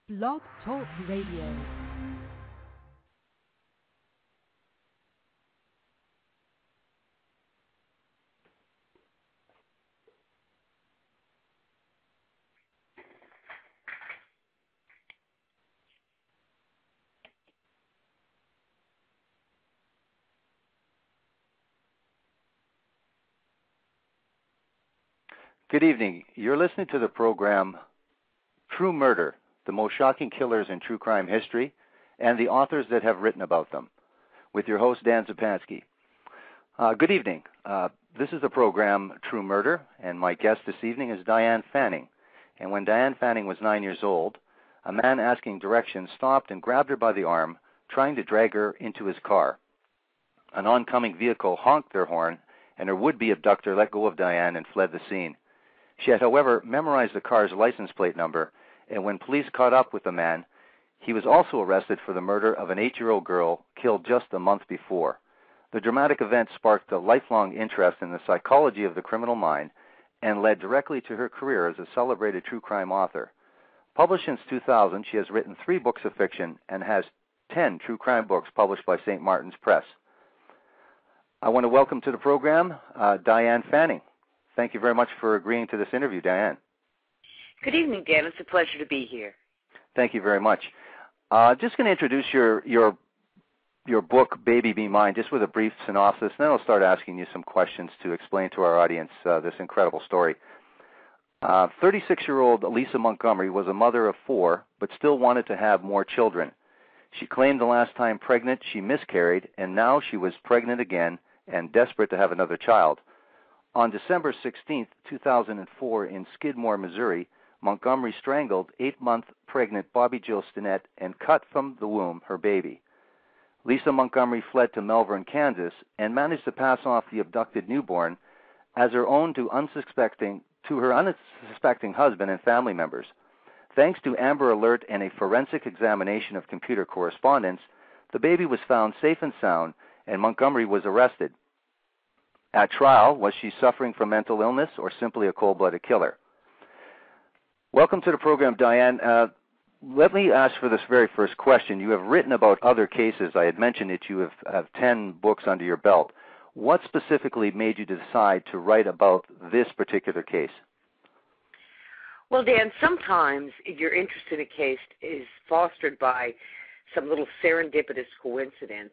Blog Talk Radio. Good evening. You're listening to the program True Murder, the most shocking killers in true crime history, and the authors that have written about them, with your host, Dan Zupansky. Good evening. This is the program True Murder, and my guest this evening is Diane Fanning. And when Diane Fanning was 9 years old, a man asking directions stopped and grabbed her by the arm, trying to drag her into his car. An oncoming vehicle honked their horn, and her would-be abductor let go of Diane and fled the scene. She had, however, memorized the car's license plate number, and when police caught up with the man, he was also arrested for the murder of an 8-year-old girl killed just a month before. The dramatic event sparked a lifelong interest in the psychology of the criminal mind and led directly to her career as a celebrated true crime author. Published since 2000, she has written 3 books of fiction and has 10 true crime books published by St. Martin's Press. I want to welcome to the program Diane Fanning. Thank you very much for agreeing to this interview, Diane. Good evening, Dan. It's a pleasure to be here. Thank you very much. Just going to introduce your book, Baby Be Mine, just with a brief synopsis, and then I'll start asking you some questions to explain to our audience this incredible story. 36-year-old Lisa Montgomery was a mother of 4, but still wanted to have more children. She claimed the last time pregnant she miscarried, and now she was pregnant again and desperate to have another child. On December 16, 2004, in Skidmore, Missouri, Montgomery strangled 8-month pregnant Bobby Jo Stinnett and cut from the womb her baby. Lisa Montgomery fled to Melbourne, Kansas, and managed to pass off the abducted newborn as her own to her unsuspecting husband and family members. Thanks to Amber Alert and a forensic examination of computer correspondence, the baby was found safe and sound, and Montgomery was arrested. At trial, was she suffering from mental illness or simply a cold-blooded killer? Welcome to the program, Diane. Let me ask for this very first question. You have written about other cases. I had mentioned that you have 10 books under your belt. What specifically made you decide to write about this particular case? Well, Dan, sometimes your interest in a case is fostered by some little serendipitous coincidence.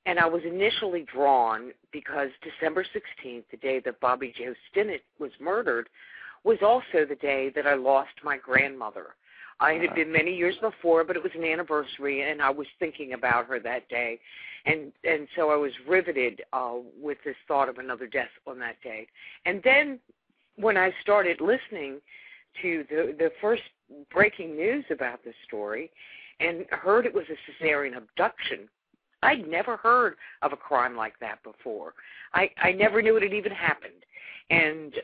And I was initially drawn because December 16th, the day that Bobby Jo Stinnett was murdered, was also the day that I lost my grandmother. It had been many years before, but it was an anniversary, and I was thinking about her that day. And so I was riveted with this thought of another death on that day. And then when I started listening to the first breaking news about this story and heard it was a cesarean abduction, I'd never heard of a crime like that before. I never knew it had even happened. And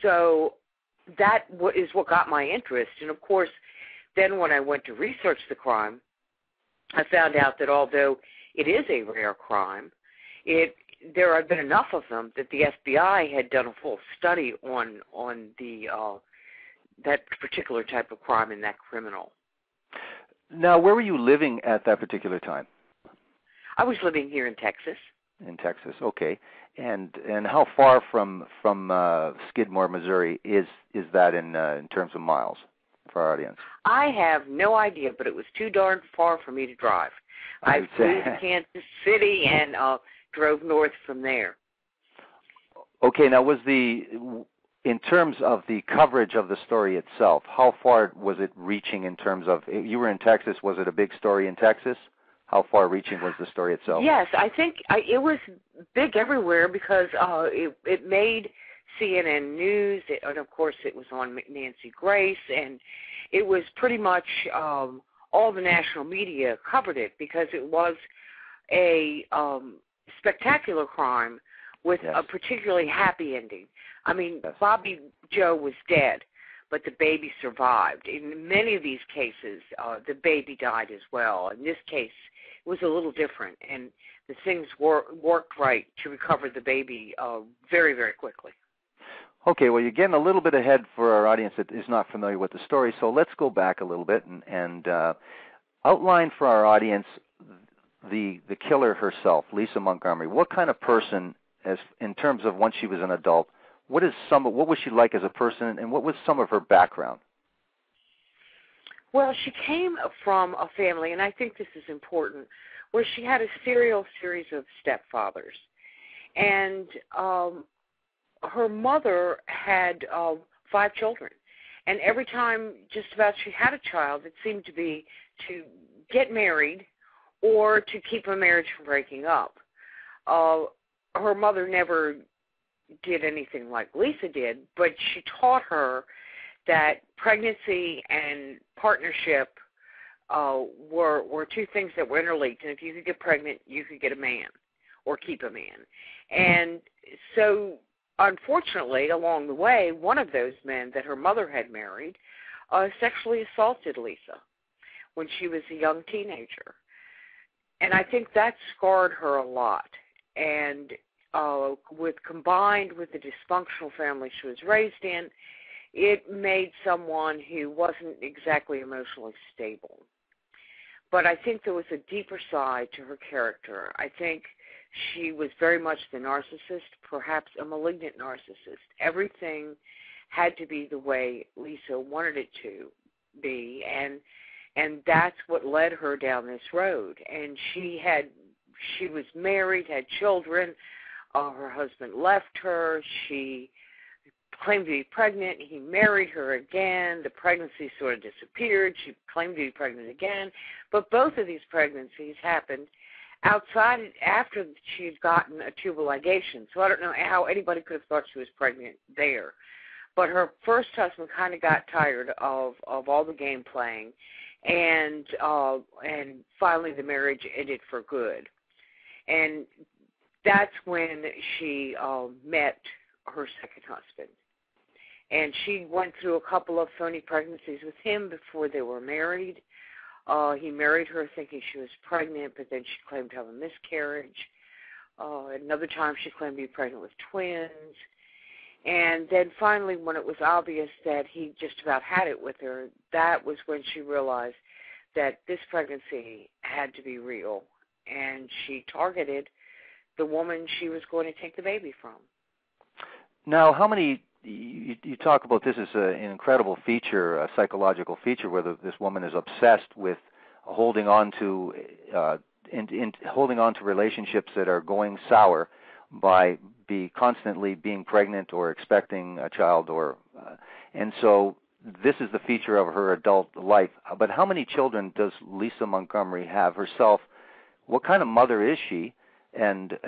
so that is what got my interest. And, of course, then when I went to research the crime, I found out that although it is a rare crime, there had been enough of them that the FBI had done a full study on that particular type of crime and that criminal. Now, where were you living at that particular time? I was living here in Texas. In Texas, okay. And how far from Skidmore, Missouri is that in terms of miles for our audience? I have no idea, but it was too darn far for me to drive. I flew to Kansas City and drove north from there. Okay, now in terms of the coverage of the story itself, how far was it reaching in terms of, you were in Texas, was it a big story in Texas? How far-reaching was the story itself? Yes, I think it was big everywhere because it made CNN News, and of course it was on Nancy Grace, and it was pretty much all the national media covered it because it was a spectacular crime with a particularly happy ending. I mean, Bobby Jo was dead, but the baby survived. In many of these cases, the baby died as well. In this case, it was a little different, and the things worked right to recover the baby very, very quickly. Okay, well, you're getting a little bit ahead for our audience that is not familiar with the story, so let's go back a little bit and outline for our audience the killer herself, Lisa Montgomery. What kind of person, as in terms of once she was an adult, what was she like as a person, and what was some of her background? Well, she came from a family, and I think this is important, where she had a serial series of stepfathers. And her mother had 5 children. And every time just about she had a child, it seemed to be to get married or to keep a marriage from breaking up. Her mother never did anything like Lisa did, but she taught her that pregnancy and partnership were 2 things that were interlinked. And if you could get pregnant, you could get a man or keep a man. And so, unfortunately, along the way, one of those men that her mother had married sexually assaulted Lisa when she was a young teenager. And I think that scarred her a lot. And combined with the dysfunctional family she was raised in, it made someone who wasn't exactly emotionally stable. But I think there was a deeper side to her character. I think she was very much the narcissist, perhaps a malignant narcissist. Everything had to be the way Lisa wanted it to be, and that's what led her down this road. And she was married, had children. Her husband left her. She claimed to be pregnant. He married her again. The pregnancy sort of disappeared. She claimed to be pregnant again. But both of these pregnancies happened after she had gotten a tubal ligation. So I don't know how anybody could have thought she was pregnant there. But her first husband kind of got tired of all the game playing, and finally the marriage ended for good. And that's when she met her second husband. And she went through a couple of phony pregnancies with him before they were married. He married her thinking she was pregnant, but then she claimed to have a miscarriage. Another time she claimed to be pregnant with twins. And then finally, when it was obvious that he just about had it with her, that was when she realized that this pregnancy had to be real. And she targeted the woman she was going to take the baby from. Now, you talk about this as an incredible feature, a psychological feature, where this woman is obsessed with holding on to relationships that are going sour by constantly being pregnant or expecting a child, and so this is the feature of her adult life. But how many children does Lisa Montgomery have herself? What kind of mother is she? And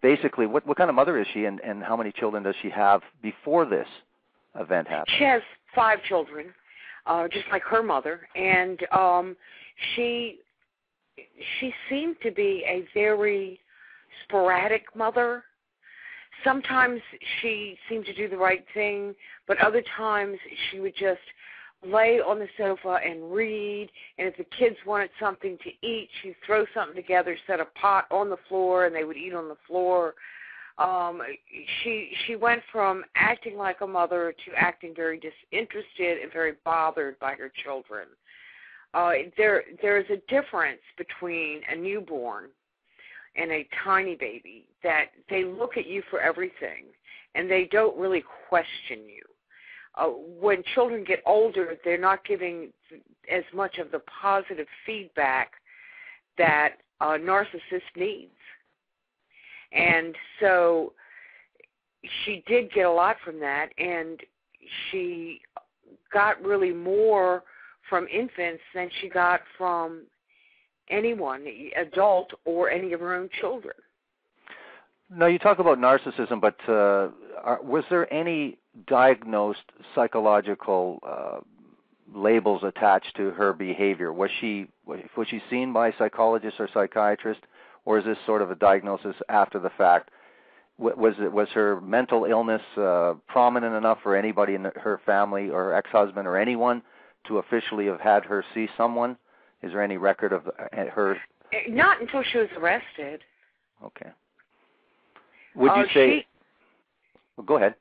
basically, what kind of mother is she, and how many children does she have before this event happened? She has 5 children, just like her mother, and she seemed to be a very sporadic mother. Sometimes she seemed to do the right thing, but other times she would just lay on the sofa and read, and if the kids wanted something to eat, she'd throw something together, set a pot on the floor, and they would eat on the floor. She went from acting like a mother to acting very disinterested and very bothered by her children. There is a difference between a newborn and a tiny baby, that they look at you for everything, and they don't really question you. When children get older, they're not giving as much of the positive feedback that a narcissist needs. And so she did get a lot from that, and she got really more from infants than she got from anyone, adult or any of her own children. Now, you talk about narcissism, but was there any diagnosed psychological labels attached to her behavior? Was she seen by psychologists or psychiatrists, or is this sort of a diagnosis after the fact? Was her mental illness prominent enough for anybody in her family or her ex-husband or anyone to officially have had her see someone? Is there any record of her? Not until she was arrested. Okay. Would you say? Well, go ahead.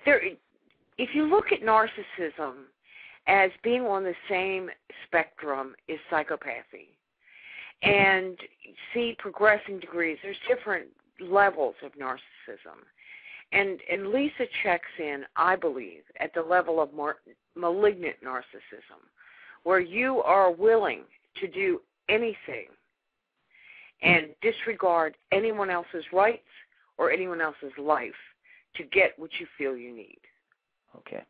if you look at narcissism as being on the same spectrum as psychopathy, and see progressing degrees, there's different levels of narcissism. And Lisa checks in, I believe, at the level of malignant narcissism, where you are willing to do anything and disregard anyone else's rights or anyone else's life to get what you feel you need. Okay.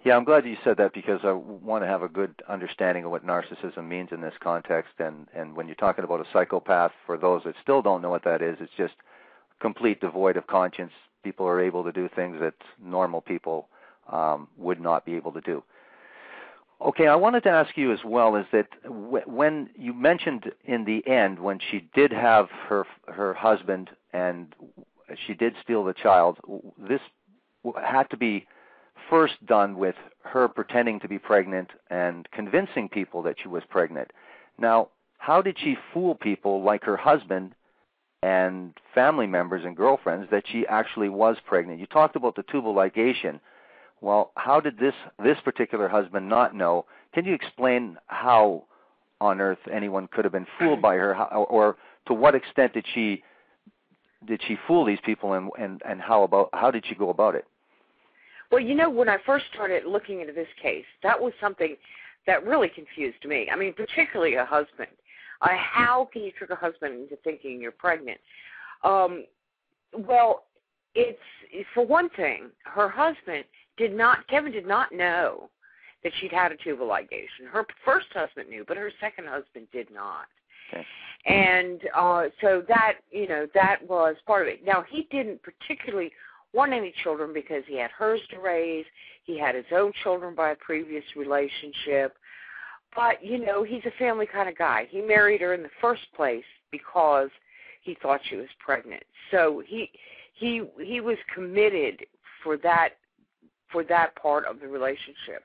Yeah, I'm glad you said that because I want to have a good understanding of what narcissism means in this context. And when you're talking about a psychopath, for those that still don't know what that is, it's just complete devoid of conscience. People are able to do things that normal people would not be able to do. Okay, I wanted to ask you as well is that when you mentioned in the end when she did have her husband and she did steal the child, this had to be first done with her pretending to be pregnant and convincing people that she was pregnant. Now, how did she fool people like her husband and family members and girlfriends that she actually was pregnant? You talked about the tubal ligation. Well, how did this particular husband not know? Can you explain how on earth anyone could have been fooled by her, or to what extent did she fool these people, and how did she go about it? Well, when I first started looking into this case, that was something that really confused me. I mean, particularly a husband. How can you trick a husband into thinking you're pregnant? Well, it's, for one thing, her husband Kevin did not know that she'd had a tubal ligation. Her first husband knew, but her second husband did not. Okay. And so that was part of it. Now, he didn't particularly want any children because he had hers to raise. He had his own children by a previous relationship. But, he's a family kind of guy. He married her in the first place because he thought she was pregnant. So he was committed for that part of the relationship.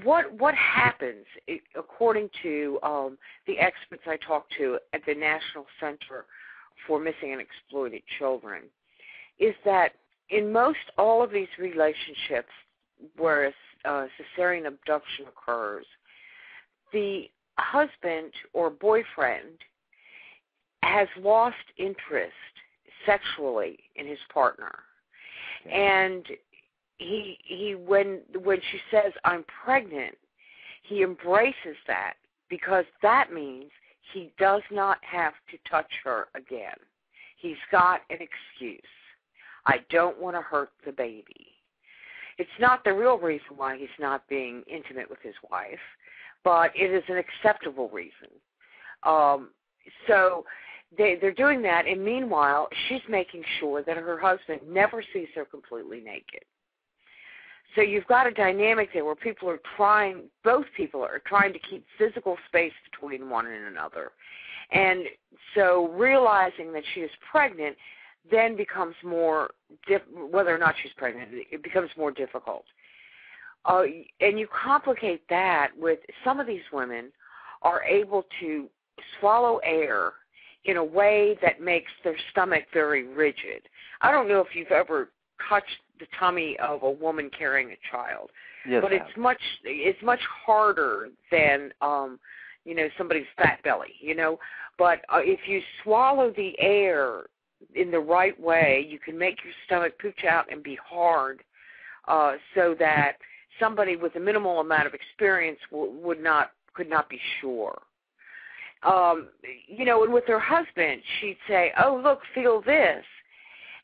What happens, according to the experts I talked to at the National Center for Missing and Exploited Children, is that in most all of these relationships where a cesarean abduction occurs, the husband or boyfriend has lost interest sexually in his partner. Okay. And he when she says, "I'm pregnant," he embraces that because that means he does not have to touch her again. He's got an excuse. I don't want to hurt the baby. It's not the real reason why he's not being intimate with his wife, but it is an acceptable reason. So they're doing that, and meanwhile, she's making sure that her husband never sees her completely naked. So you've got a dynamic there where both people are trying to keep physical space between one and another. And so realizing that she is pregnant then becomes whether or not she's pregnant, it becomes more difficult. And you complicate that with some of these women are able to swallow air in a way that makes their stomach very rigid. I don't know if you've ever touched the tummy of a woman carrying a child, yes, but it's much harder than somebody's fat belly, But if you swallow the air in the right way, you can make your stomach pooch out and be hard, so that somebody with a minimal amount of experience could not be sure. And with her husband, she'd say, "Oh, look, feel this,"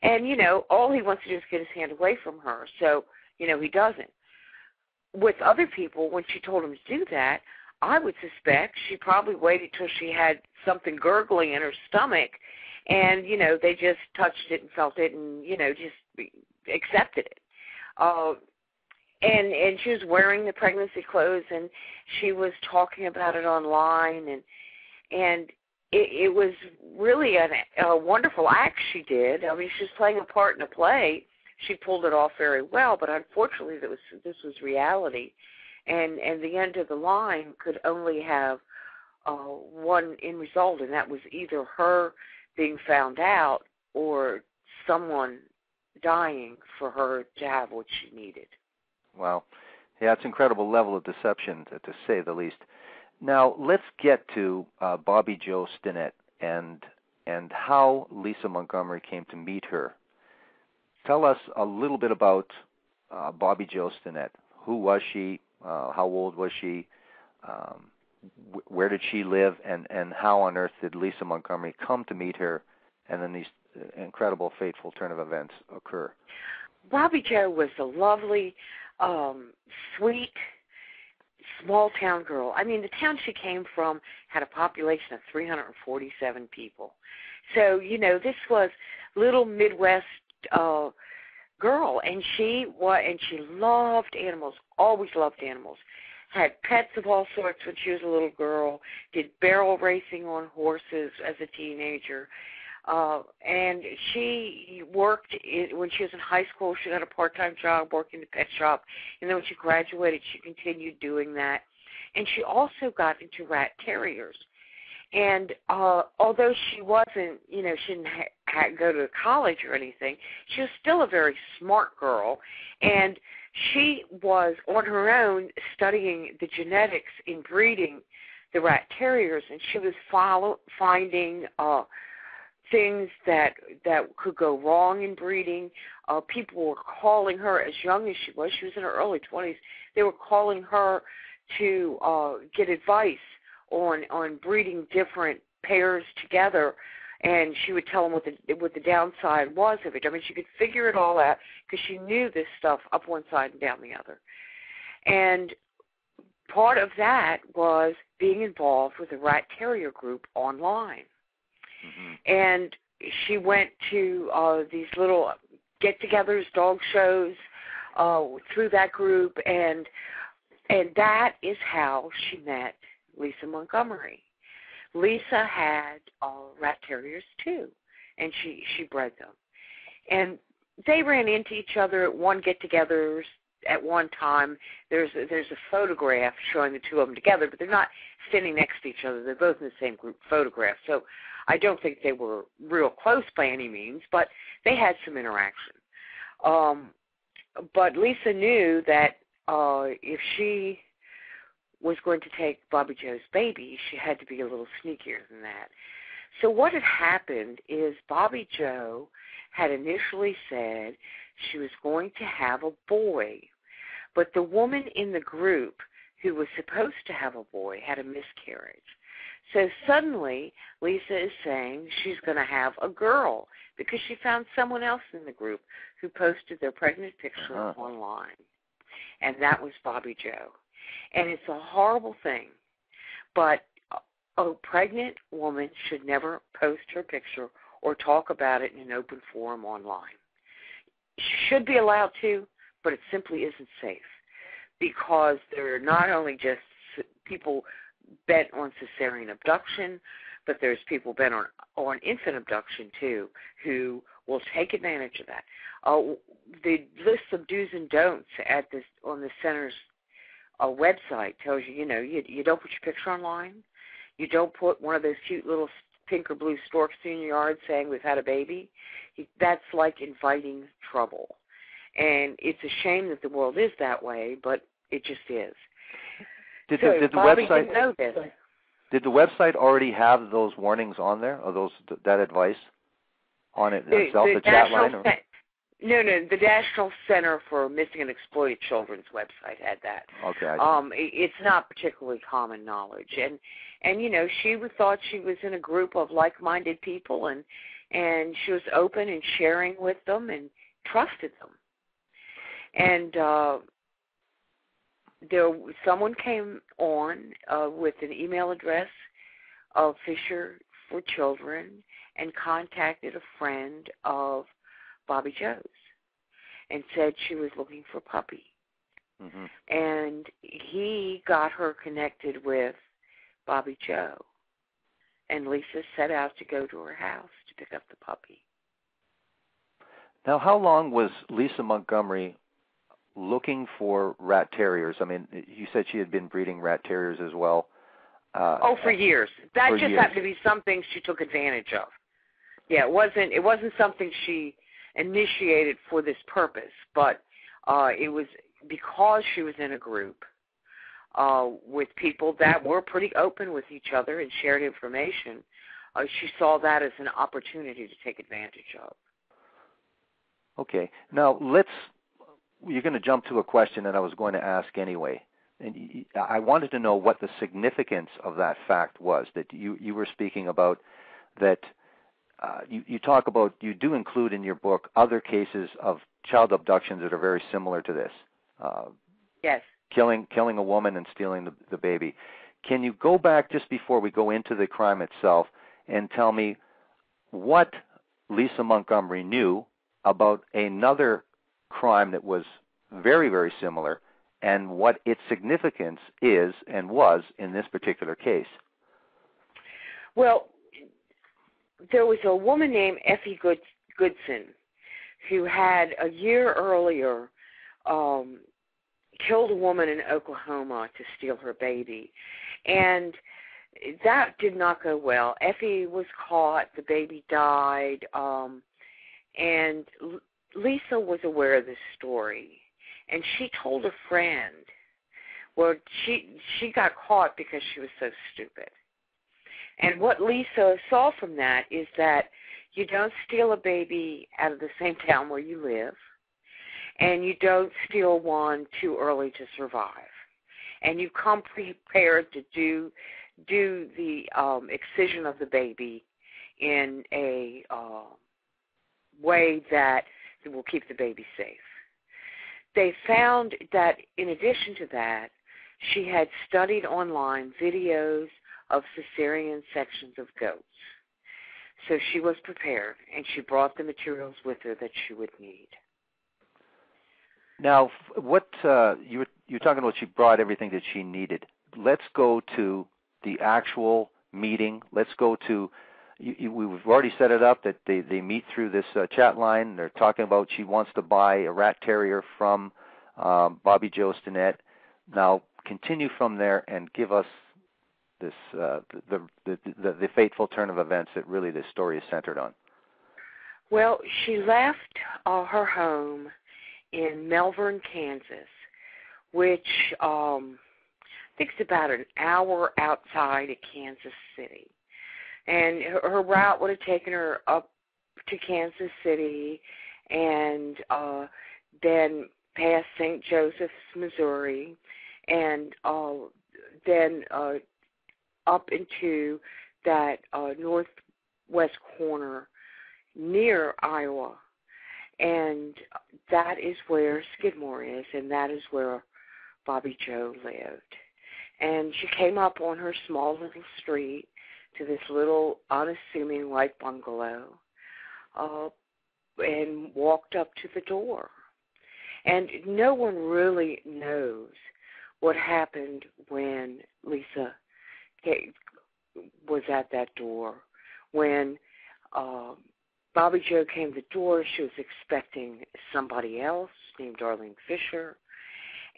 and all he wants to do is get his hand away from her. So he doesn't. With other people, when she told him to do that, I would suspect she probably waited till she had something gurgling in her stomach, and they just touched it and felt it, and just accepted it. And she was wearing the pregnancy clothes, and she was talking about it online, and it was really a wonderful act she did. I mean, she was playing a part in a play. She pulled it off very well, but unfortunately, this was reality, and the end of the line could only have one end result, and that was either her being found out or someone dying for her to have what she needed. Wow. Yeah, it's an incredible level of deception, to say the least. Now, let's get to Bobby Jo Stinnett and how Lisa Montgomery came to meet her. Tell us a little bit about Bobby Jo Stinnett. Who was she? How old was she? Where did she live? And how on earth did Lisa Montgomery come to meet her? And then these incredible, fateful turn of events occur. Bobby Jo was a lovely, sweet, small-town girl. I mean, the town she came from had a population of 347 people. So, you know, this was little Midwest girl, and she loved animals, always loved animals. Had pets of all sorts when she was a little girl, did barrel racing on horses as a teenager. And she worked, when she was in high school, she got a part-time job working in the pet shop. And then when she graduated, she continued doing that. And she also got into rat terriers. And although she wasn't, you know, she didn't go to college or anything, she was still a very smart girl. And she was on her own studying the genetics in breeding the rat terriers, and she was finding things that could go wrong in breeding. People were calling her, as young as she was in her early 20s, they were calling her to get advice on breeding different pairs together, and she would tell them what the downside was of it. I mean, she could figure it all out because she knew this stuff up one side and down the other. And part of that was being involved with the rat terrier group online. Mm-hmm. And she went to these little get-togethers, dog shows through that group, and that is how she met Lisa Montgomery. Lisa had rat terriers too, and she bred them. And they ran into each other at one get-togethers at one time. There's a photograph showing the two of them together, but they're not standing next to each other. They're both in the same group photograph. So I don't think they were real close by any means, but they had some interaction. But Lisa knew that if she was going to take Bobby Jo's baby, she had to be a little sneakier than that. So what had happened is Bobby Jo had initially said she was going to have a boy, but the woman in the group who was supposed to have a boy had a miscarriage. So suddenly Lisa is saying she's going to have a girl because she found someone else in the group who posted their pregnant picture online, and that was Bobby Jo. And it's a horrible thing, but a pregnant woman should never post her picture or talk about it in an open forum online. She should be allowed to, but it simply isn't safe because there are not only just people bent on cesarean abduction, but there's people bent on infant abduction too who will take advantage of that. The list of do's and don'ts on the center's website tells you, you don't put your picture online. You don't put one of those cute little pink or blue storks in your yard saying we've had a baby. That's like inviting trouble. And it's a shame that the world is that way, but it just is. Did the website didn't know this. Did the website already have those warnings on there, or that advice on it itself, the chat line? No, the National Center for Missing and Exploited Children's website had that. Okay. It's not particularly common knowledge, and she thought she was in a group of like-minded people, and she was open and sharing with them and trusted them. And someone came on with an email address of Fisher for Children and contacted a friend of Bobby Jo's and said she was looking for a puppy. Mm-hmm. And he got her connected with Bobby Jo. And Lisa set out to go to her house to pick up the puppy. Now, how long was Lisa Montgomery looking for rat terriers? I mean, you said she had been breeding rat terriers as well. For years. That just happened to be something she took advantage of. Yeah, it wasn't something she initiated for this purpose, but it was because she was in a group with people that were pretty open with each other and shared information. She saw that as an opportunity to take advantage of. Okay. Now, you're going to jump to a question that I was going to ask anyway. And I wanted to know what the significance of that fact was that you were speaking about, that you talk about, you do include in your book other cases of child abductions that are very similar to this. Yes. Killing a woman and stealing the baby. Can you go back just before we go into the crime itself and tell me what Lisa Montgomery knew about another crime that was very, very similar, and what its significance is and was in this particular case? Well, there was a woman named Effie Goodson who had a year earlier killed a woman in Oklahoma to steal her baby. And that did not go well. Effie was caught, the baby died, and Lisa was aware of this story. And she told a friend, well, she got caught because she was so stupid. And what Lisa saw from that is that you don't steal a baby out of the same town where you live, and you don't steal one too early to survive. And you come prepared to do the excision of the baby in a way that will keep the baby safe. They found that in addition to that, she had studied online videos of cesarean sections of goats. So she was prepared, and she brought the materials with her that she would need. Now, what you're talking about, she brought everything that she needed. Let's go to the actual meeting. Let's go to, we've already set it up that they meet through this chat line. They're talking about she wants to buy a rat terrier from Bobby Joe Stinnett. Now, continue from there and give us this the fateful turn of events that really this story is centered on. Well, she left her home in Melbourne, Kansas, which I think is about an hour outside of Kansas City. And her route would have taken her up to Kansas City and then past St. Joseph's, Missouri, and then up into that northwest corner near Iowa. And that is where Skidmore is, and that is where Bobby Joe lived. And she came up on her small little street to this little unassuming white bungalow and walked up to the door. And no one really knows what happened when Lisa was at that door. When Bobby Joe came to the door, she was expecting somebody else named Darlene Fisher.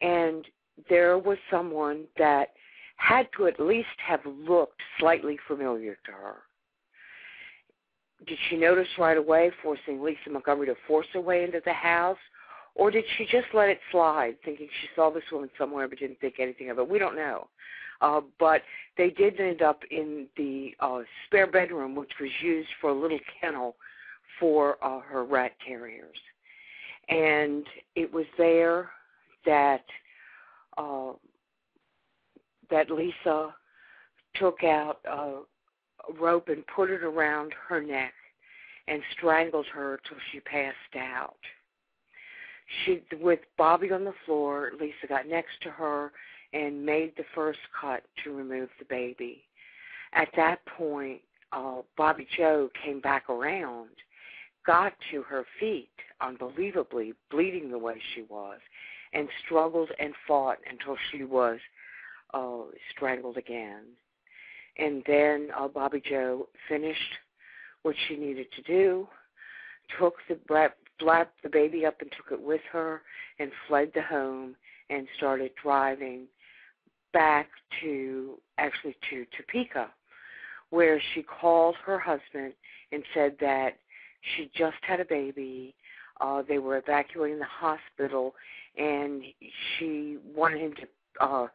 And there was someone that had to at least have looked slightly familiar to her. Did she notice right away, forcing Lisa Montgomery to force her way into the house? Or did she just let it slide, thinking she saw this woman somewhere but didn't think anything of it? We don't know. But they did end up in the spare bedroom, which was used for a little kennel for her rat terriers. And it was there that that Lisa took out a rope and put it around her neck and strangled her till she passed out. With Bobby on the floor, Lisa got next to her and made the first cut to remove the baby. At that point, Bobby Joe came back around, got to her feet, unbelievably, bleeding the way she was, and struggled and fought until she was strangled again. And then Bobby Joe finished what she needed to do, took wrapped the baby up and took it with her and fled the home and started driving back to Topeka, where she called her husband and said that she just had a baby, they were evacuating the hospital, and she wanted him to,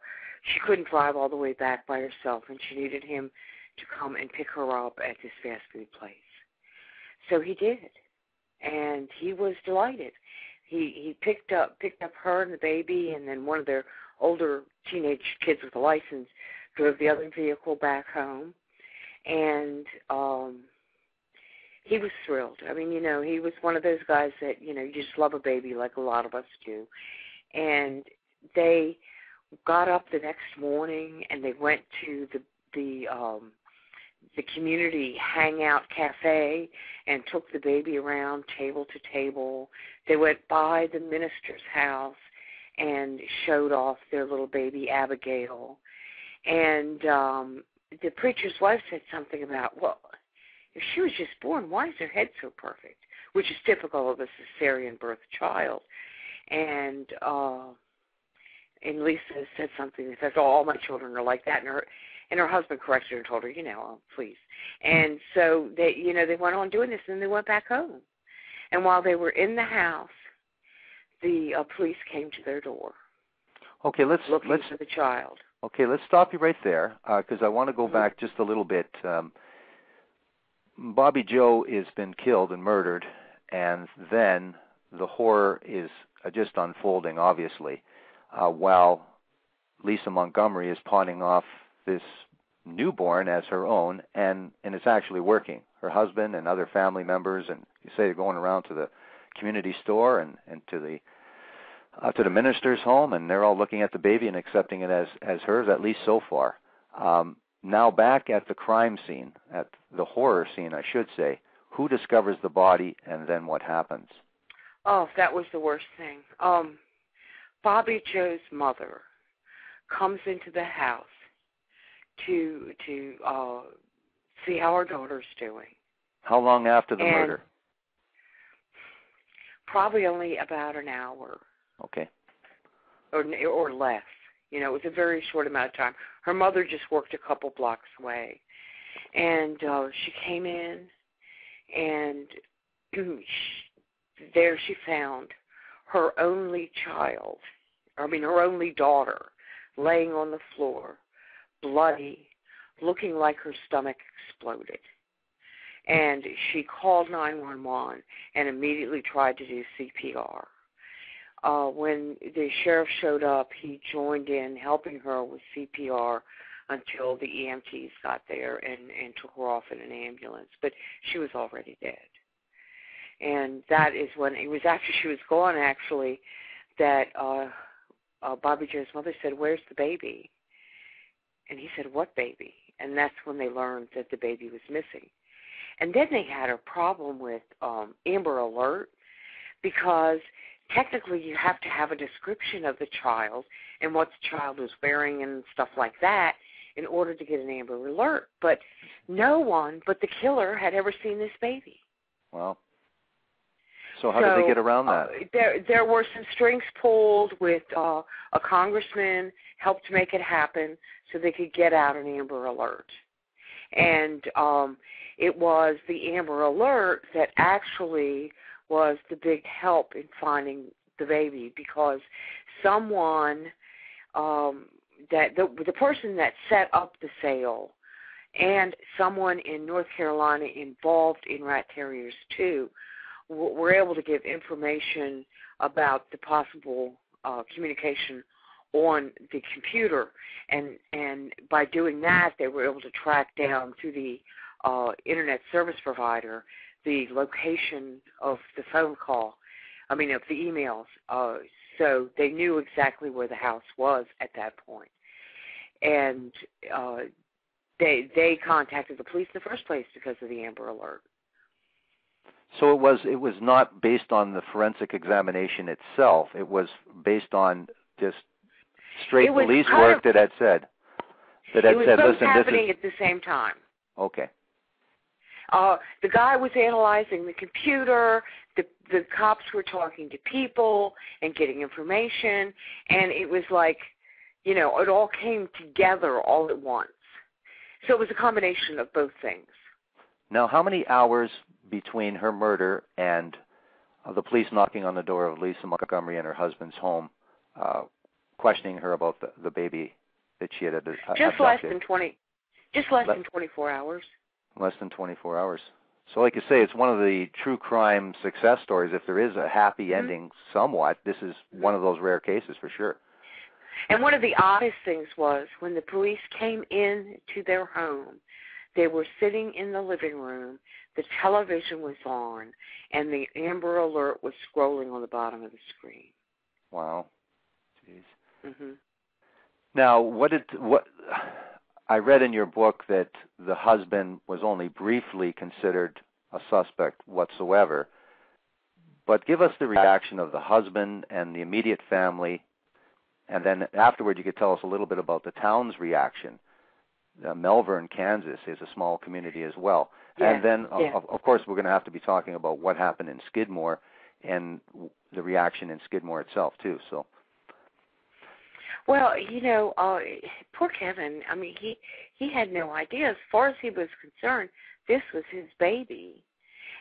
she couldn't drive all the way back by herself, and she needed him to come and pick her up at this fast food place. So he did, and he was delighted. He picked up her and the baby, and then one of their older teenage kids with a license drove the other vehicle back home, and he was thrilled. I mean, he was one of those guys that, you just love a baby like a lot of us do. And they got up the next morning, and they went to the community hangout cafe and took the baby around table to table. They went by the minister's house and showed off their little baby Abigail. And the preacher's wife said something about, well, if she was just born, why is her head so perfect? Which is typical of a cesarean birth child. And Lisa said something that says, oh, all my children are like that. And her husband corrected her and told her, please. And so they went on doing this, and then they went back home. And while they were in the house, the police came to their door. Okay, let's looking for the child. Okay, let's stop you right there because I want to go back just a little bit. Bobby Joe has been killed and murdered, and then the horror is just unfolding, obviously, while Lisa Montgomery is pawning off this newborn as her own, and it's actually working. Her husband and other family members, and you say they're going around to the community store and to the minister's home, and they're all looking at the baby and accepting it as hers, at least so far. Now back at the crime scene, at the horror scene, I should say, who discovers the body and then what happens? Oh, that was the worst thing. Bobby Joe's mother comes into the house to see how her daughter's doing. How long after the murder? Probably only about an hour. Okay. Or less. It was a very short amount of time. Her mother just worked a couple blocks away. And she came in, and there she found her only her only daughter, laying on the floor, bloody, looking like her stomach exploded. And she called 911 and immediately tried to do CPR. When the sheriff showed up, he joined in helping her with CPR until the EMTs got there and took her off in an ambulance. But she was already dead. And that is when, it was after she was gone, actually, that Bobby Joe's mother said, "Where's the baby?" And he said, "What baby?" And that's when they learned that the baby was missing. And then they had a problem with Amber Alert, because technically you have to have a description of the child and what the child was wearing and stuff like that in order to get an Amber Alert. But no one but the killer had ever seen this baby. Wow. So how did they get around that? There were some strings pulled with a congressman helped make it happen so they could get out an Amber Alert. And it was the Amber Alert that actually was the big help in finding the baby, because someone, the person that set up the sale and someone in North Carolina involved in rat terriers too were able to give information about the possible communication on the computer, and by doing that they were able to track down through the internet service provider the location of the phone call, of the emails. So they knew exactly where the house was at that point. And they contacted the police in the first place because of the Amber Alert. So it was not based on the forensic examination itself. It was based on just straight police work that had said. That had said, both listen, happening at the same time. Okay. The guy was analyzing the computer, the cops were talking to people and getting information, and it was like, it all came together all at once. So it was a combination of both things. Now, how many hours between her murder and the police knocking on the door of Lisa Montgomery and her husband's home, questioning her about the baby that she had abducted. Just less than 24 hours. Less than 24 hours. So like you say, it's one of the true crime success stories. If there is a happy ending somewhat, this is one of those rare cases for sure. And one of the oddest things was when the police came in to their home, they were sitting in the living room, the television was on, and the Amber Alert was scrolling on the bottom of the screen. Wow. Jeez. Mm-hmm. Now, I read in your book that the husband was only briefly considered a suspect whatsoever, but give us the reaction of the husband and the immediate family, and then afterward you could tell us a little bit about the town's reaction. Melbourne, Kansas is a small community as well. Yeah, and then, of course, we're going to have to be talking about what happened in Skidmore and the reaction in Skidmore itself, too. So. Well, poor Kevin, I mean, he had no idea. As far as he was concerned, this was his baby.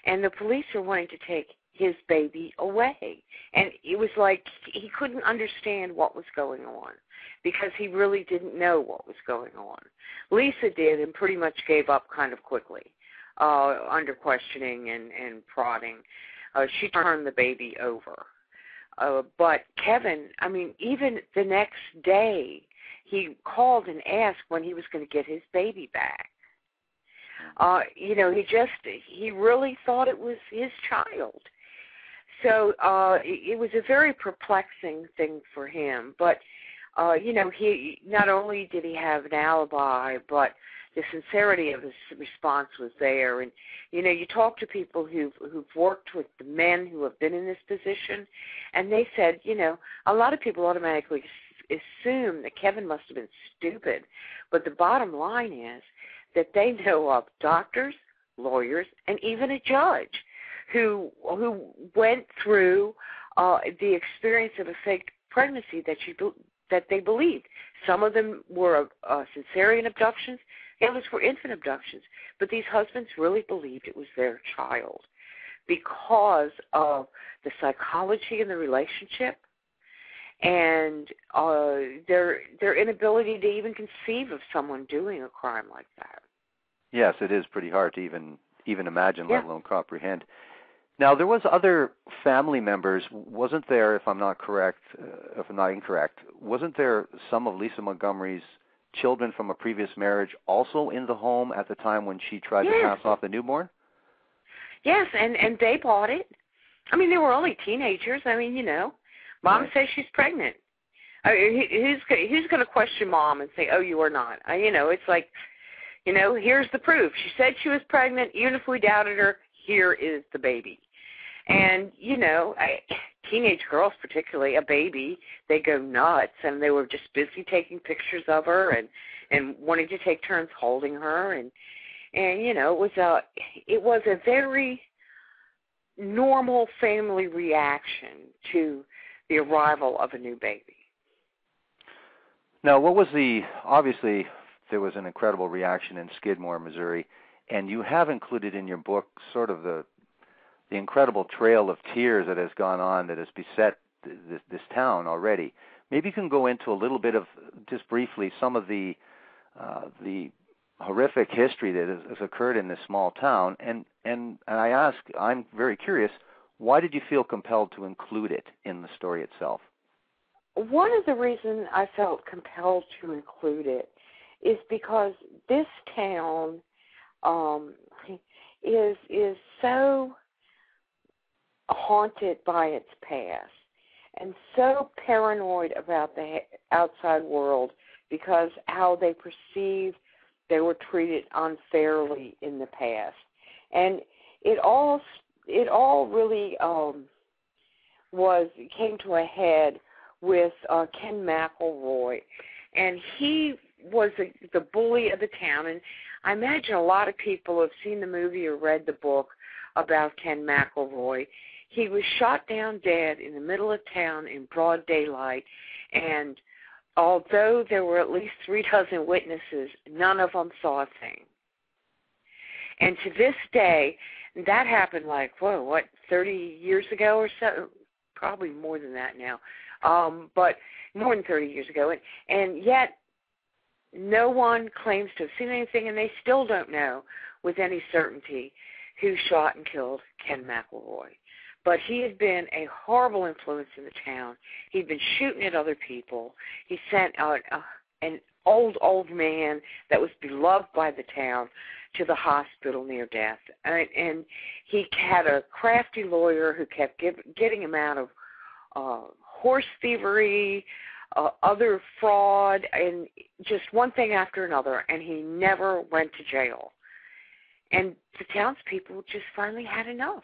And the police were wanting to take his baby away. And it was like he couldn't understand what was going on because he really didn't know what was going on. Lisa did and pretty much gave up kind of quickly under questioning and prodding. She turned the baby over. But Kevin, I mean, even the next day, he called and asked when he was going to get his baby back. He really thought it was his child. So it was a very perplexing thing for him. But, he not only did he have an alibi, but the sincerity of his response was there. And, you talk to people who've worked with the men who have been in this position, and they said, a lot of people automatically assume that Kevin must have been stupid. But the bottom line is that they know of doctors, lawyers, and even a judge who went through the experience of a fake pregnancy that they believed. Some of them were cesarean abductions. The others were infant abductions. But these husbands really believed it was their child because of the psychology in the relationship and their inability to even conceive of someone doing a crime like that. Yes, it is pretty hard to even imagine, let alone comprehend. Now, there was other family members, wasn't there, if I'm not incorrect, wasn't there some of Lisa Montgomery's children from a previous marriage also in the home at the time when she tried to pass off the newborn? Yes, and they bought it. I mean, they were only teenagers. I mean, Mom says she's pregnant. Who's going to question Mom and say, oh, you are not? It's like, here's the proof. She said she was pregnant. Even if we doubted her, here is the baby. And, teenage girls, particularly, a baby, they go nuts, and they were just busy taking pictures of her and wanting to take turns holding her. And it was a very normal family reaction to the arrival of a new baby. Now, obviously there was an incredible reaction in Skidmore, Missouri, and you have included in your book sort of the incredible trail of tears that has gone on, that has beset this town already. Maybe you can go into a little bit of, just briefly, some of the horrific history that has occurred in this small town. And I'm very curious, why did you feel compelled to include it in the story itself? One of the reasons I felt compelled to include it is because this town is so haunted by its past and so paranoid about the outside world because how they perceive they were treated unfairly in the past. And it all really came to a head with Ken Mcelroy, and he was the bully of the town. And I imagine a lot of people have seen the movie or read the book about Ken Mcelroy. He was shot down dead in the middle of town in broad daylight, and although there were at least 36 witnesses, none of them saw a thing. And to this day, That happened 30 years ago or so? Probably more than that now, but more than 30 years ago. And yet no one claims to have seen anything, and they still don't know with any certainty who shot and killed Ken Mcelroy. But he had been a horrible influence in the town. He'd been shooting at other people. He sent an old man that was beloved by the town to the hospital near death. And he had a crafty lawyer who kept getting him out of horse thievery, other fraud, and just one thing after another, and he never went to jail. And the townspeople just finally had enough.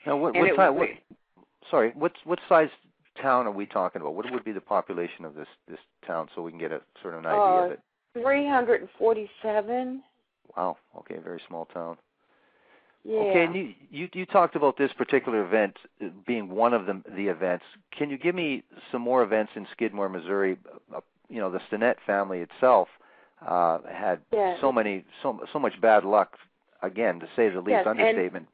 Now, what size town are we talking about? What would be the population of this town, so we can get a sort of an idea of it? 347. Wow. Okay, very small town. Yeah. Okay, and you talked about this particular event being one of the events. Can you give me some more events in Skidmore, Missouri? The Stinnett family itself had so much bad luck, again, to say the least, understatement.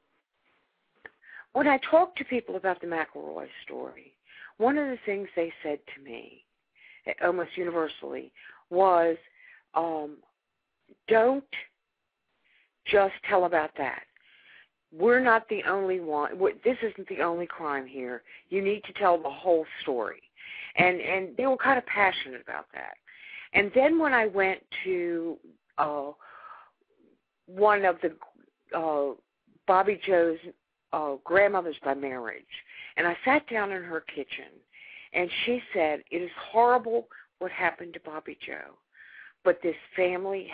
When I talked to people about the Mcelroy story, one of the things they said to me, almost universally, was, don't just tell about that. We're not the only one. This isn't the only crime here. You need to tell the whole story. And they were kind of passionate about that. And then when I went to one of the Bobby Joe's grandmothers by marriage, and I sat down in her kitchen, and she said, it is horrible what happened to Bobby Joe, but this family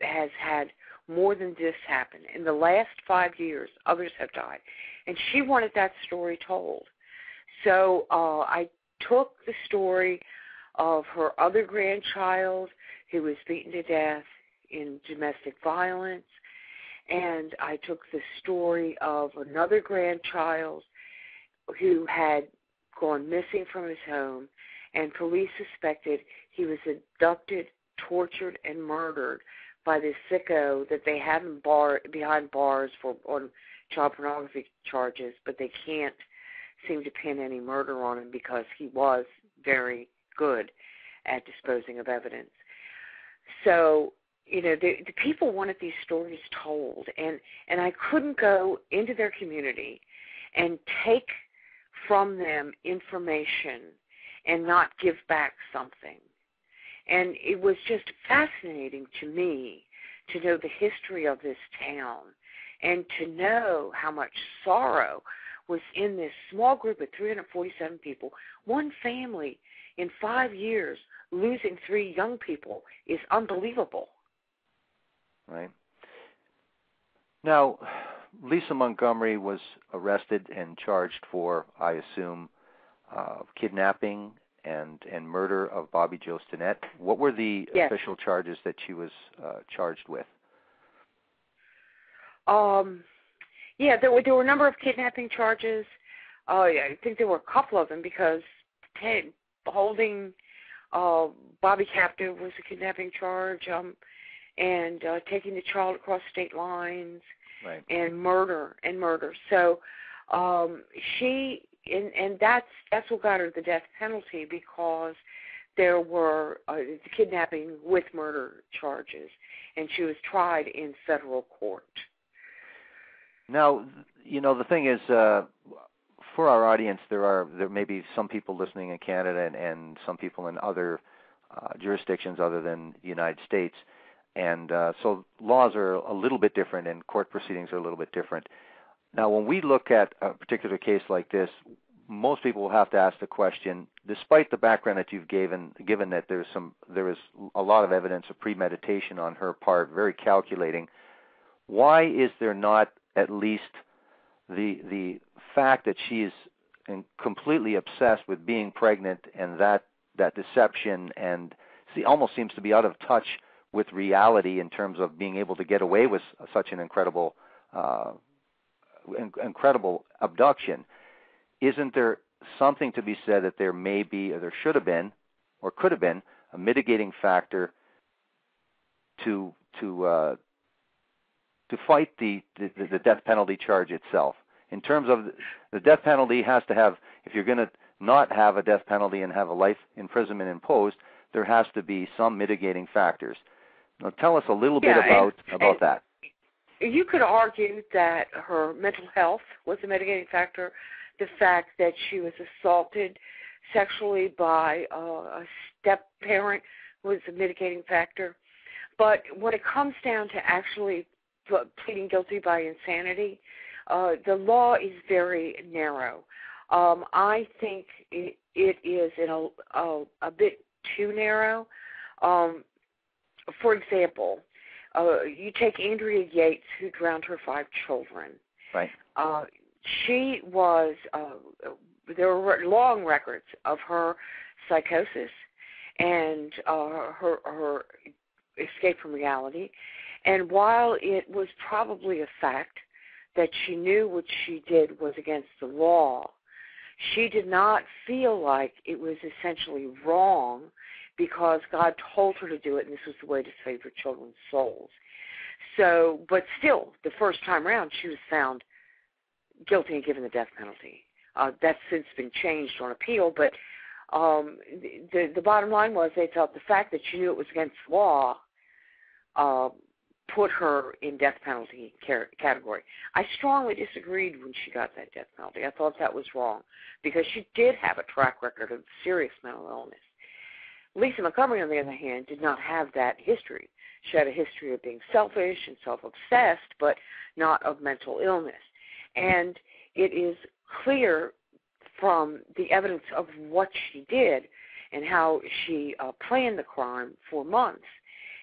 has had more than this happen. In the last 5 years, others have died. And she wanted that story told. So I took the story of her other grandchild who was beaten to death in domestic violence, and I took the story of another grandchild who had gone missing from his home, and police suspected he was abducted, tortured, and murdered by this sicko that they had behind bars on child pornography charges, but they can't seem to pin any murder on him because he was very good at disposing of evidence. So, the people wanted these stories told, and I couldn't go into their community and take from them information and not give back something. And it was just fascinating to me to know the history of this town and to know how much sorrow was in this small group of 347 people. One family in 5 years losing 3 young people is unbelievable. Right. Now, Lisa Montgomery was arrested and charged for, I assume, kidnapping and murder of Bobby Joe Stinnett. What were the official charges that she was charged with? There were a number of kidnapping charges. I think there were a couple of them because holding Bobby captive was a kidnapping charge, and taking the child across state lines, right, and murder. So she. And that's what got her the death penalty, because there were the kidnapping with murder charges, and she was tried in federal court. Now, the thing is, for our audience, there may be some people listening in Canada and some people in other jurisdictions other than the United States, and so laws are a little bit different, and court proceedings are a little bit different. Now, when we look at a particular case like this, most people will have to ask the question, despite the background that you've given that there is a lot of evidence of premeditation on her part, very calculating, why is there not at least the fact that she is completely obsessed with being pregnant, and that deception, and almost seems to be out of touch with reality in terms of being able to get away with such an incredible abduction? Isn't there something to be said that there may be, or there should have been, or could have been, a mitigating factor to fight the death penalty charge itself. In terms of the death penalty has to have, if you're going to not have a death penalty and have a life imprisonment imposed, there has to be some mitigating factors. Now, tell us a little bit about that. You could argue that her mental health was a mitigating factor. The fact that she was assaulted sexually by a step-parent was a mitigating factor. But when it comes down to actually pleading guilty by insanity, the law is very narrow. I think it is a bit too narrow. For example, you take Andrea Yates, who drowned her 5 children. Right. She was, there were long records of her psychosis and her escape from reality. And while it was probably a fact that she knew what she did was against the law, she did not feel like it was essentially wrong because God told her to do it, and this was the way to save her children's souls. So, but still, the first time around, she was found guilty and given the death penalty. That's since been changed on appeal, but the bottom line was they felt the fact that she knew it was against the law put her in death penalty category. I strongly disagreed when she got that death penalty. I thought that was wrong because she did have a track record of serious mental illness. Lisa Montgomery, on the other hand, did not have that history. She had a history of being selfish and self-obsessed, but not of mental illness. And it is clear from the evidence of what she did and how she planned the crime for months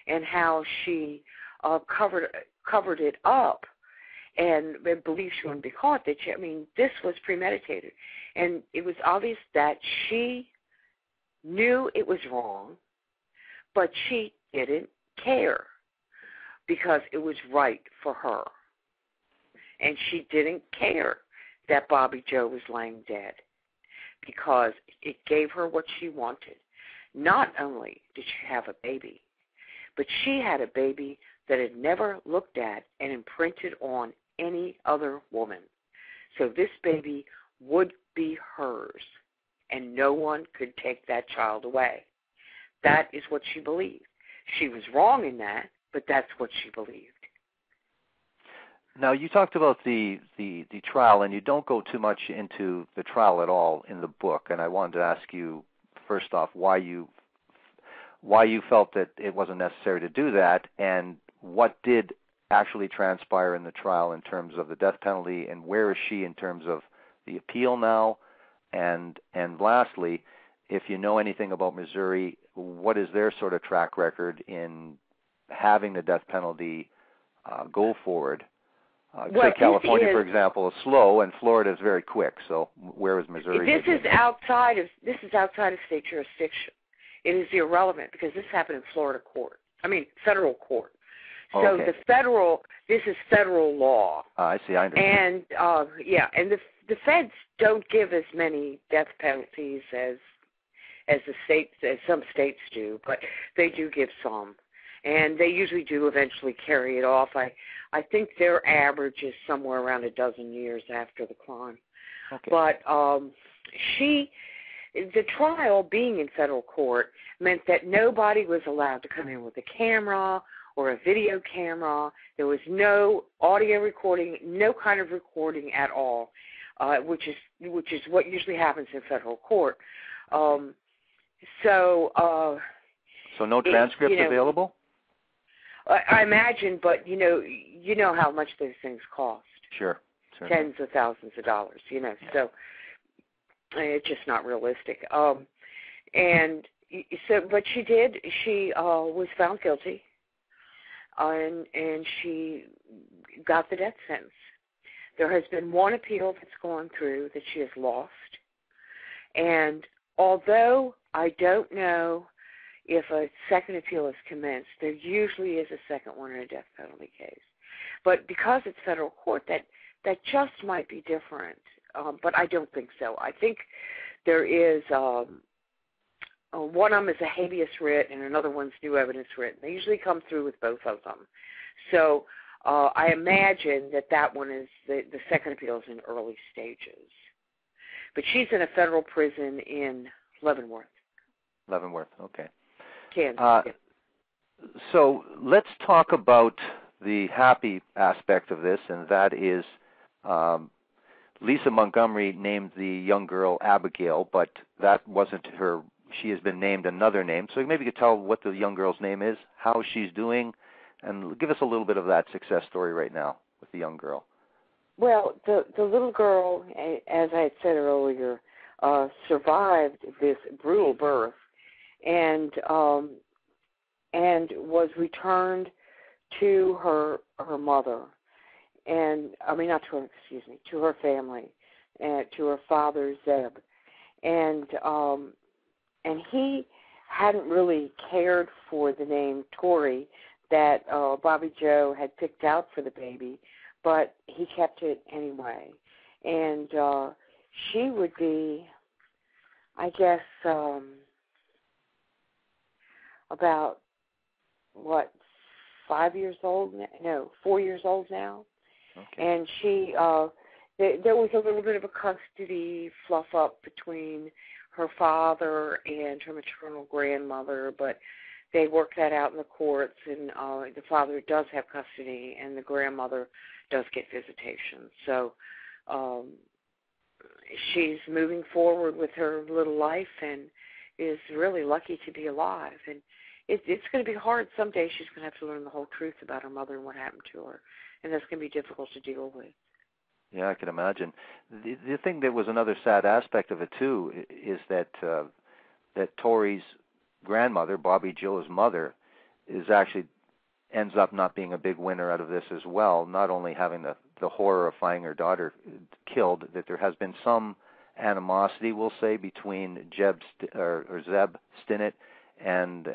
and how she covered it up and believed she wouldn't be caught. This was premeditated. And it was obvious that she knew it was wrong, but she didn't care because it was right for her. And she didn't care that Bobby Joe was laying dead because it gave her what she wanted. Not only did she have a baby, but she had a baby that had never looked at and imprinted on any other woman. So this baby would be hers, and no one could take that child away. That is what she believed. She was wrong in that, but that's what she believed. Now, you talked about the trial, and you don't go too much into the trial at all in the book, and I wanted to ask you, first off, why you felt that it wasn't necessary to do that, and what did actually transpire in the trial in terms of the death penalty, and where is she in terms of the appeal now? And lastly, if you know anything about Missouri, what is their sort of track record in having the death penalty go forward? California, for example, is slow, and Florida is very quick. So where is Missouri? This is outside of state jurisdiction. It is irrelevant because this happened in federal court. So okay. This is federal law. I see. I understand. And the feds don't give as many death penalties as some states do, but they do give some, and they usually do eventually carry it off. I think their average is somewhere around a dozen years after the crime. Okay. But the trial being in federal court meant that nobody was allowed to come in with a camera or a video camera. There was no audio recording, no kind of recording at all, which is what usually happens in federal court. So no transcripts available? I imagine, but you know how much those things cost. Sure. Tens of thousands of dollars, Yeah. So it's just not realistic. And so, but she did. She was found guilty, and she got the death sentence. There has been one appeal that's gone through that she has lost, and although I don't know if a second appeal is commenced, there usually is a second one in a death penalty case. But because it's federal court, that just might be different. But I don't think so. I think there is one of them is a habeas writ and another one's new evidence writ. They usually come through with both of them. So I imagine that one is the second appeal is in early stages. But she's in a federal prison in Leavenworth. Leavenworth, okay. Kansas. So let's talk about the happy aspect of this, and that is Lisa Montgomery named the young girl Abigail, but that wasn't her. She has been named another name. So maybe you could tell what the young girl's name is, how she's doing, and give us a little bit of that success story right now with the young girl. Well, the little girl, as I had said earlier, survived this brutal birth and was returned to her mother, and to her family, and to her father Zeb, and he hadn't really cared for the name Tori that Bobby Joe had picked out for the baby, but he kept it anyway. And she would be, I guess, about, 5 years old? No, 4 years old now. Okay. And she, there was a little bit of a custody fluff up between her father and her maternal grandmother, but they worked that out in the courts, and the father does have custody, and the grandmother does get visitation. So she's moving forward with her little life and is really lucky to be alive. And it's going to be hard. Someday she's going to have to learn the whole truth about her mother and what happened to her, and that's going to be difficult to deal with. Yeah, I can imagine. The thing that was another sad aspect of it, too, is that Tori's grandmother, Bobby Joe's mother, ends up not being a big winner out of this as well, not only having the horror of finding her daughter killed, that there has been some animosity, we'll say, between Zeb Stinnett and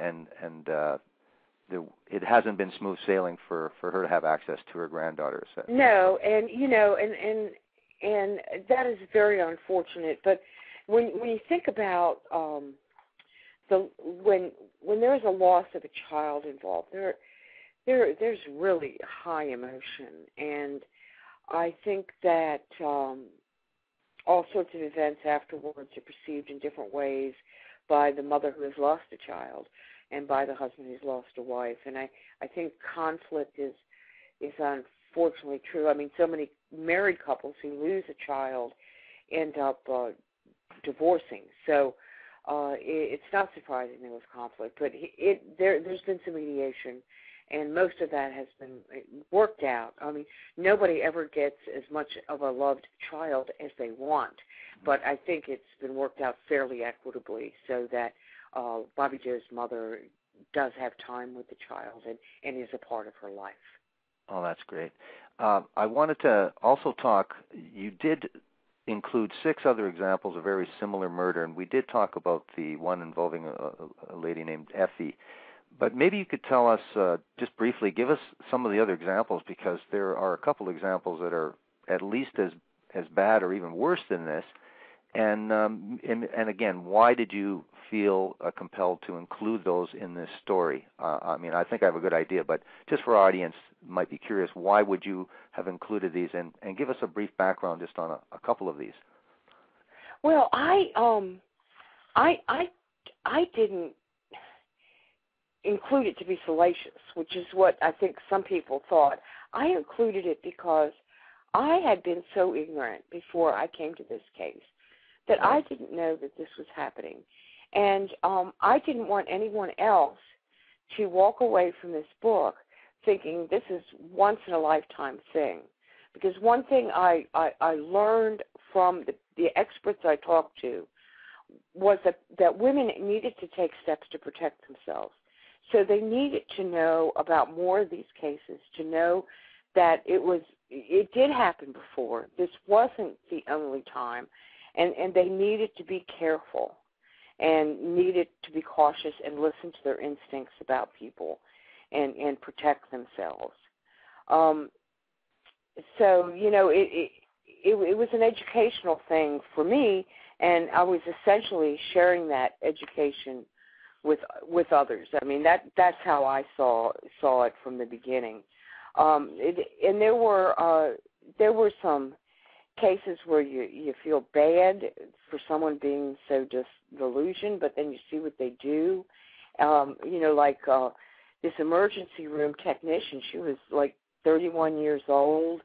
it hasn't been smooth sailing for her to have access to her granddaughter. So. No, and and that is very unfortunate. But when you think about when there's a loss of a child involved, there's really high emotion, and I think that all sorts of events afterwards are perceived in different ways by the mother who has lost a child and by the husband who's lost a wife. And I think conflict is unfortunately true. I mean, so many married couples who lose a child end up divorcing. So it's not surprising there was conflict, but there's been some mediation, and most of that has been worked out. I mean, nobody ever gets as much of a loved child as they want, but I think it's been worked out fairly equitably so that Bobby Joe's mother does have time with the child and is a part of her life. Oh, that's great. I wanted to also talk, you did include 6 other examples of very similar murder, and we did talk about the one involving a lady named Effie. But maybe you could tell us, just briefly, give us some of the other examples, because there are a couple examples that are at least as bad or even worse than this. And again, why did you feel compelled to include those in this story? I mean, I think I have a good idea, but just for our audience, might be curious, why would you have included these? And give us a brief background just on a couple of these. Well, I didn't include it to be salacious, which is what I think some people thought. I included it because I had been so ignorant before I came to this case that I didn't know that this was happening. And I didn't want anyone else to walk away from this book thinking this is once-in-a-lifetime thing. Because one thing I learned from the experts I talked to was that women needed to take steps to protect themselves. So they needed to know about more of these cases, to know that it did happen before. This wasn't the only time. And they needed to be careful and needed to be cautious and listen to their instincts about people and protect themselves. So, it was an educational thing for me, and I was essentially sharing that education with others. I mean, that's how I saw it from the beginning. And there were some cases where you feel bad for someone being so disillusioned, but then you see what they do. Like this emergency room technician, she was like 31 years old.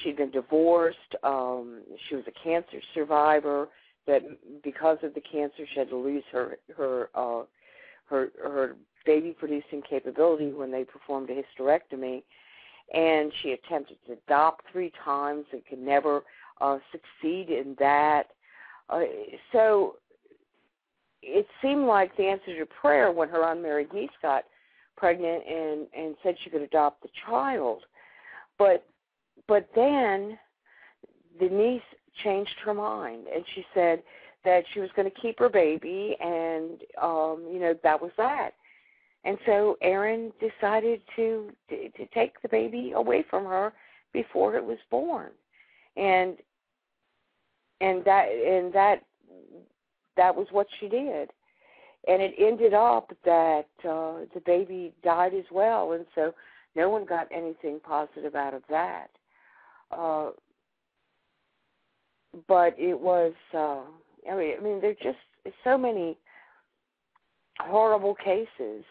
She'd been divorced. She was a cancer survivor. That because of the cancer, she had to lose her baby-producing capability when they performed a hysterectomy. And she attempted to adopt 3 times and could never succeed in that. So it seemed like the answer to prayer when her unmarried niece got pregnant and said she could adopt the child. But then the niece changed her mind, and she said that she was going to keep her baby, and, that was that. And so Aaron decided to take the baby away from her before it was born. And that was what she did. And it ended up that the baby died as well, and so no one got anything positive out of that. But it was, there are just so many horrible cases.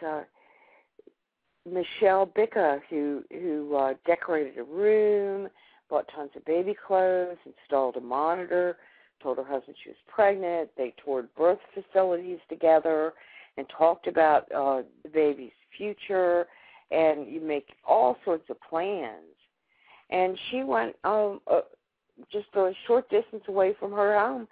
Michelle Bicca, who decorated a room, bought tons of baby clothes, installed a monitor, told her husband she was pregnant. They toured birth facilities together and talked about the baby's future, and you make all sorts of plans. And she went just a short distance away from her home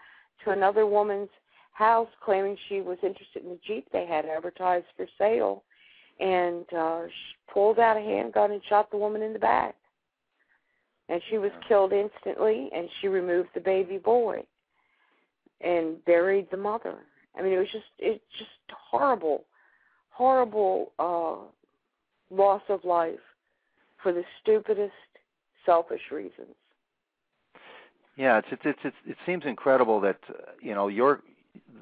to another woman's house, claiming she was interested in the Jeep they had advertised for sale, and she pulled out a handgun and shot the woman in the back. And she was killed instantly, and she removed the baby boy and buried the mother. It's just horrible loss of life for the stupidest, selfish reasons. Yeah, it seems incredible that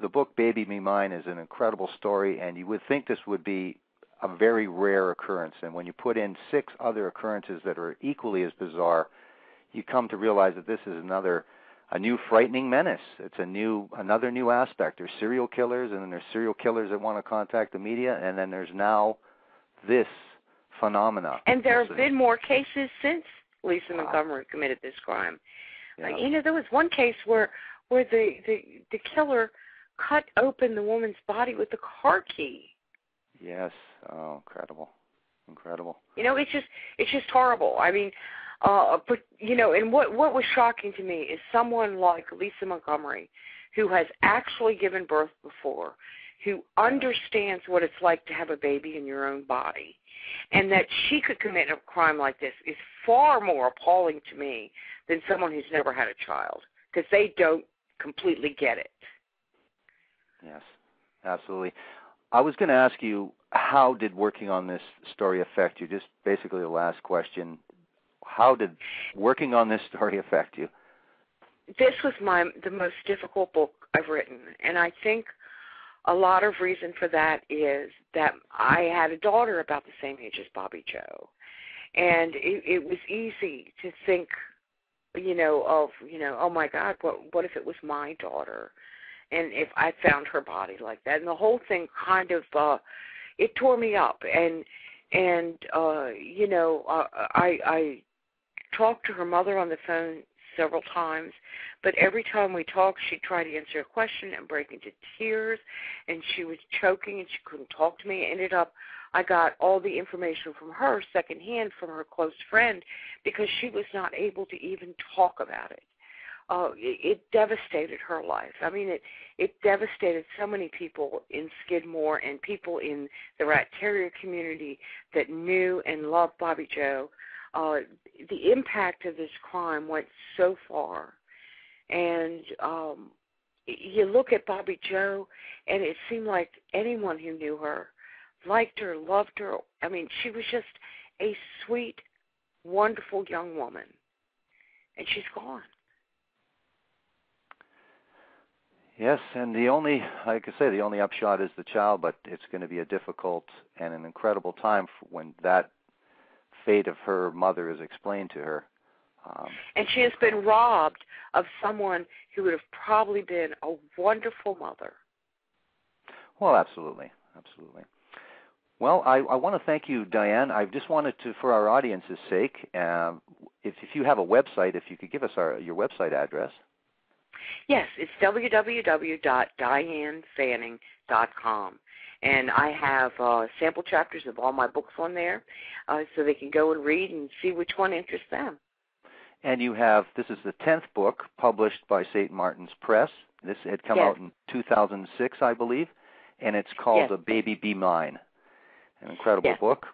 the book Baby Me Mine is an incredible story, and you would think this would be a very rare occurrence. And when you put in 6 other occurrences that are equally as bizarre, you come to realize that this is a new frightening menace. It's another new aspect. There's serial killers, and then there's serial killers that want to contact the media, and then there's now this phenomena. And there have been more cases since Lisa Montgomery committed this crime. Yeah. There was one case where the killer cut open the woman's body with a car key. Yes. Oh, incredible. It's just horrible. But and what was shocking to me is someone like Lisa Montgomery, who has actually given birth before, who understands what it's like to have a baby in your own body, and that she could commit a crime like this is far more appalling to me than someone who's never had a child, because they don't completely get it. Yes, absolutely. I was going to ask you, how did working on this story affect you? Just basically the last question. How did working on this story affect you? This was the most difficult book I've written, and I think a lot of reason for that is that I had a daughter about the same age as Bobby Joe, and it was easy to think, oh my God, what if it was my daughter, and if I found her body like that, and the whole thing kind of it tore me up, and I talked to her mother on the phone several times, but every time we talked, she'd try to answer a question and break into tears, and she was choking and she couldn't talk to me. Ended up, I got all the information from her secondhand from her close friend, because she was not able to even talk about it. It devastated her life. It devastated so many people in Skidmore and people in the rat terrier community that knew and loved Bobby Joe. The impact of this crime went so far. And you look at Bobby Joe, and it seemed like anyone who knew her liked her, loved her. She was just a sweet, wonderful young woman. And she's gone. Yes, and the only upshot is the child, but it's going to be a difficult and an incredible time when that fate of her mother is explained to her. And she has been robbed of someone who would have probably been a wonderful mother. Well, absolutely. Well, I want to thank you, Diane. I just wanted to, for our audience's sake, if you have a website, if you could give us your website address. Yes, it's www.dianefanning.com. And I have sample chapters of all my books on there, so they can go and read and see which one interests them. And this is the 10th book published by St. Martin's Press. This had come out in 2006, I believe, and it's called A Baby Be Mine, an incredible book.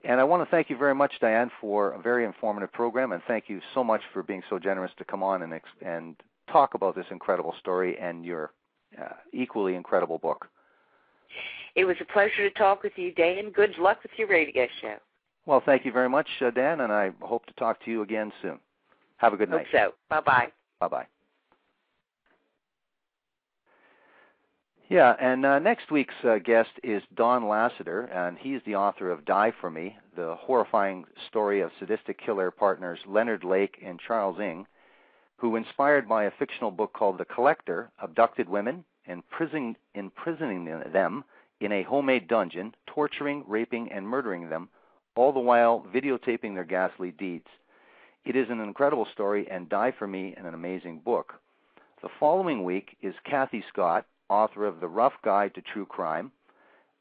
And I want to thank you very much, Diane, for a very informative program, and thank you so much for being so generous to come on and talk about this incredible story and your equally incredible book. It was a pleasure to talk with you, Dan. Good luck with your radio show. Well, thank you very much, Dan, and I hope to talk to you again soon. Have a good night. Hope so. Bye-bye. Bye-bye. Yeah, and next week's guest is Don Lasseter, and he's the author of Die For Me, the horrifying story of sadistic killer partners Leonard Lake and Charles Ng, who, inspired by a fictional book called The Collector, abducted women, imprisoning them in a homemade dungeon, torturing, raping, and murdering them, all the while videotaping their ghastly deeds. It is an incredible story, and Die For Me, an amazing book. The following week is Kathy Scott, author of The Rough Guide to True Crime.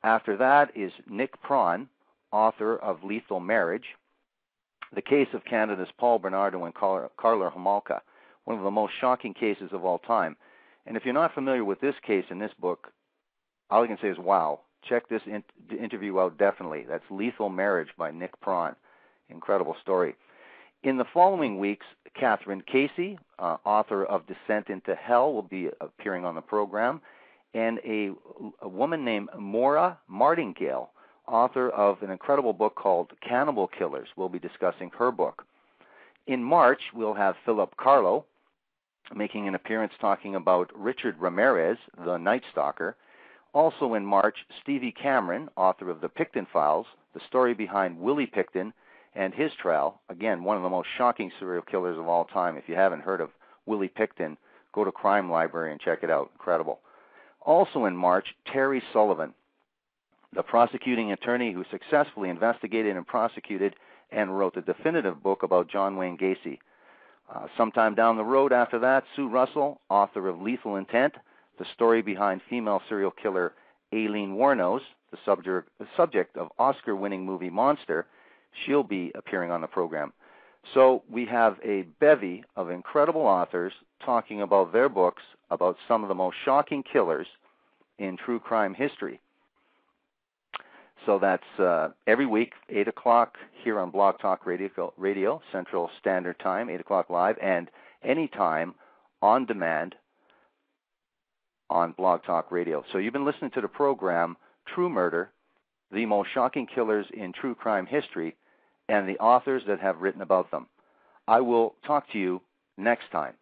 After that is Nick Prawn, author of Lethal Marriage, The Case of Canada's Paul Bernardo and Carla Homolka, one of the most shocking cases of all time. And if you're not familiar with this case in this book, all I can say is, wow, check this interview out definitely. That's Lethal Marriage by Nick Prawn. Incredible story. In the following weeks, Catherine Casey, author of Descent into Hell, will be appearing on the program, and a woman named Maura Martingale, author of an incredible book called Cannibal Killers, will be discussing her book. In March, we'll have Philip Carlo making an appearance talking about Richard Ramirez, the Night Stalker. Also in March, Stevie Cameron, author of The Picton Files, the story behind Willy Picton and his trial. Again, one of the most shocking serial killers of all time. If you haven't heard of Willy Picton, go to Crime Library and check it out. Incredible. Also in March, Terry Sullivan, the prosecuting attorney who successfully investigated and prosecuted and wrote the definitive book about John Wayne Gacy. Sometime down the road after that, Sue Russell, author of Lethal Intent, the story behind female serial killer Aileen Wuornos, the subject of Oscar-winning movie Monster. She'll be appearing on the program. So we have a bevy of incredible authors talking about their books about some of the most shocking killers in true crime history. So that's every week, 8 o'clock here on Blog Talk Radio, Central Standard Time, 8 o'clock live, and anytime on demand on Blog Talk Radio. So you've been listening to the program True Murder, the most shocking killers in true crime history, and the authors that have written about them. I will talk to you next time.